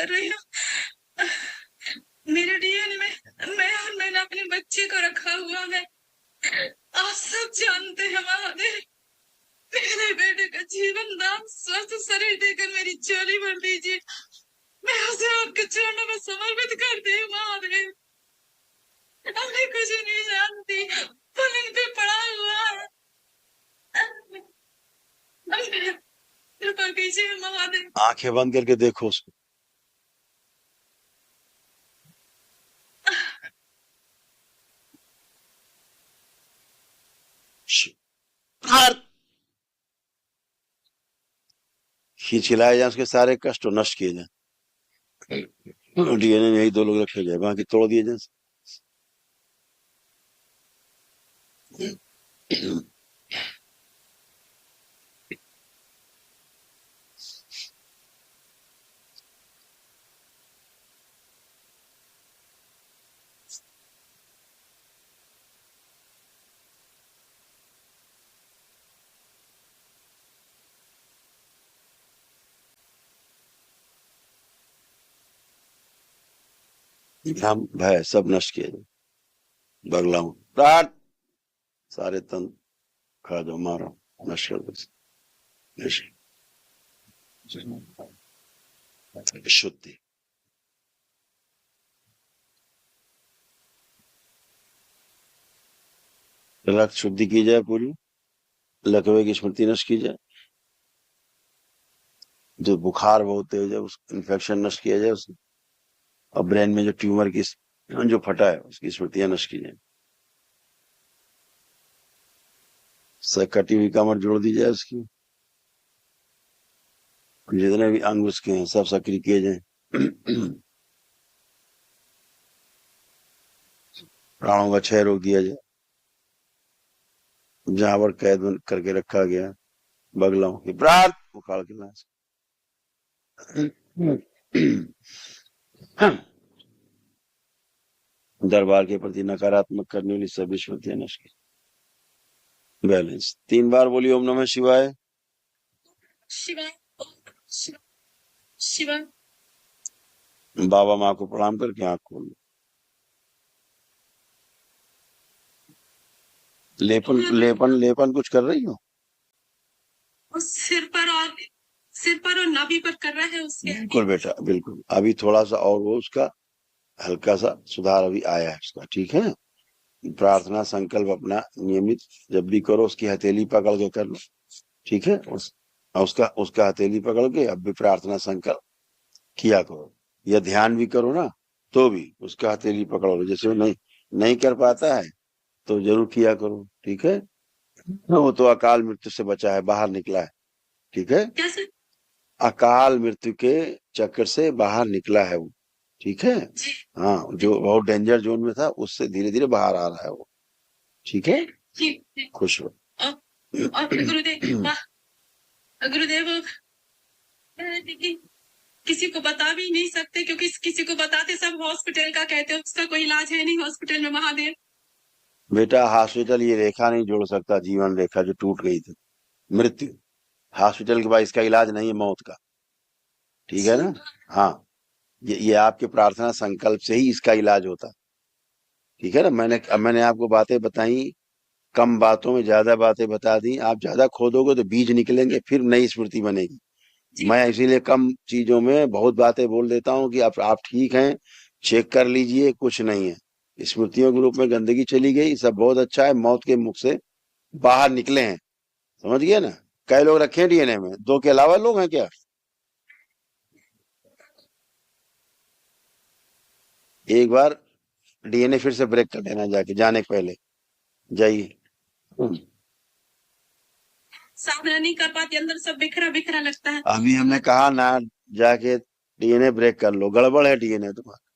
कर रही हूँ। मेरे डीएनए में मैं और मैंने अपने बच्चे को रखा हुआ है। आप सब जानते हैं महादेव, मेरे बेटे का जीवन दान स्वस्थ शरीर देकर मेरी झोली भर दीजिए। मैं उसे आपके चरणों में समर्पित करती हूँ महादेव। मैं कुछ नहीं जानती, पलंग पे पड़ा हुआ है। कृपा कीजिए महादेव। आंखें बंद करके देखो उसको। खिलाए जाए, उसके सारे कष्ट नष्ट किए जाए। डीएनए में यही 2 लोग रखे गए, बाकी तोड़ दिए जाए। हम भय सब नष्ट किए जाए। बगलाऊ प्राट सारे तंत्र खा जाओ, मारो, नष्ट कर दो, शुद्धि। रक्त शुद्धि की जाए पूरी, लकवे की स्मृति नष्ट की जाए, जो बुखार बहुत तेज है उस इन्फेक्शन नष्ट किया जाए उसको, और ब्रेन में जो ट्यूमर की जो फटा है उसकी स्मृतियां नष्ट की जाए। कटी हुई कमर जोड़ दी जाए उसकी, जितने भी अंग उसके हैं सब सक्रिय किए जाए। प्राणों का क्षय रोक दिया जाए, जहां पर कैद करके रखा गया बगलाओं की प्रात उखाड़ के नाश। दरबार के प्रति नकारात्मक करने वाली सभी स्मृतियां नष्ट की। बैलेंस 3 बार बोलिए ओम नमः शिवाय। शिवाय शिवाय शिवाय। बाबा माँ को प्रणाम करके आंख खोल लो। लेपन लेपन लेपन कुछ कर रही हो? सिर पर और नाभि पर कर रहा है उसके। बिल्कुल बेटा, बिल्कुल। अभी थोड़ा सा और वो उसका हल्का सा सुधार अभी आया है उसका, ठीक है। प्रार्थना संकल्प अपना नियमित जब भी करो उसकी हथेली पकड़ के कर लो, ठीक है। उसका उसका हथेली पकड़ के अब भी प्रार्थना संकल्प किया करो, या ध्यान भी करो ना तो भी उसका हथेली पकड़ लो। जैसे वो नहीं नहीं कर पाता है तो जरूर किया करो, ठीक है। वो तो अकाल मृत्यु से बचा है, बाहर निकला है, ठीक है। कैसे? अकाल मृत्यु के चक्कर से बाहर निकला है वो, ठीक है। हाँ, जो बहुत डेंजर जोन में था उससे धीरे धीरे बाहर आ रहा है वो, ठीक है। खुश हो। गुरुदेव किसी को बता भी नहीं सकते, क्योंकि किसी को बताते सब हॉस्पिटल का कहते हैं, उसका कोई इलाज है नहीं हॉस्पिटल में महादेव। बेटा हॉस्पिटल ये रेखा नहीं जोड़ सकता, जीवन रेखा जो टूट गई थी, मृत्यु। हॉस्पिटल के बाद इसका इलाज नहीं है मौत का, ठीक है ना। हाँ, ये आपके प्रार्थना संकल्प से ही इसका इलाज होता, ठीक है ना। मैंने आपको बातें बताई, कम बातों में ज्यादा बातें बता दी। आप ज्यादा खोदोगे तो बीज निकलेंगे, फिर नई स्मृति बनेगी। मैं इसीलिए कम चीजों में बहुत बातें बोल देता हूँ कि आप ठीक हैं, चेक कर लीजिए, कुछ नहीं है। स्मृतियों के रूप में गंदगी चली गई, सब बहुत अच्छा है, मौत के मुख से बाहर निकले हैं, समझ गए ना। कई लोग रखे हैं डीएनए में, 2 के अलावा लोग हैं क्या? एक बार डीएनए फिर से ब्रेक कर लेना, जाके जाने के पहले जाइए। साधना नहीं कर पाती, अंदर सब बिखरा बिखरा लगता है। अभी हमने कहा ना, जाके डीएनए ब्रेक कर लो, गड़बड़ है डीएनए तुम्हारा।